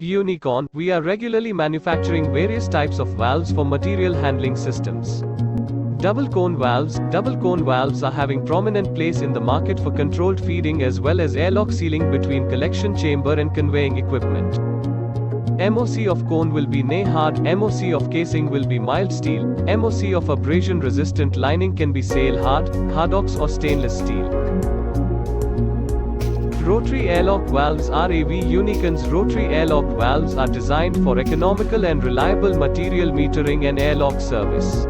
Unicon, we are regularly manufacturing various types of valves for material handling systems. Double cone valves are having prominent place in the market for controlled feeding as well as airlock sealing between collection chamber and conveying equipment. MOC of cone will be nay hard, MOC of casing will be mild steel, MOC of abrasion resistant lining can be sail hard, hardox or stainless steel. Rotary Airlock Valves RAV Unicon's rotary airlock valves are designed for economical and reliable material metering and airlock service.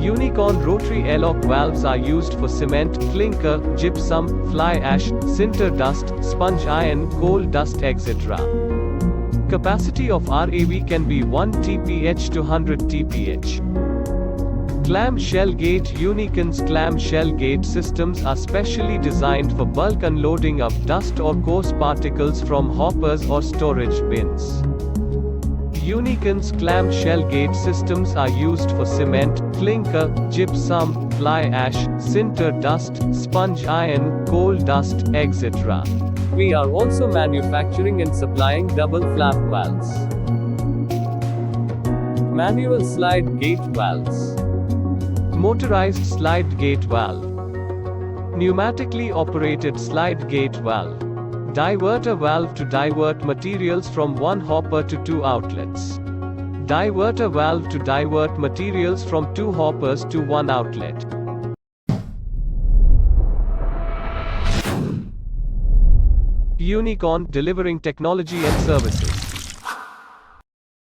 Unicon rotary airlock valves are used for cement, clinker, gypsum, fly ash, sinter dust, sponge iron, coal dust etc. Capacity of RAV can be 1 TPH to 100 TPH. Clam Shell Gate Unicon's clam shell gate systems are specially designed for bulk unloading of dust or coarse particles from hoppers or storage bins. Unicon's clam shell gate systems are used for cement, clinker, gypsum, fly ash, sinter dust, sponge iron, coal dust, etc. We are also manufacturing and supplying double flap valves. Manual slide gate valves. Motorized slide gate valve. Pneumatically operated slide gate valve. Diverter valve to divert materials from one hopper to two outlets. Diverter valve to divert materials from two hoppers to one outlet. Unicon, delivering technology and services.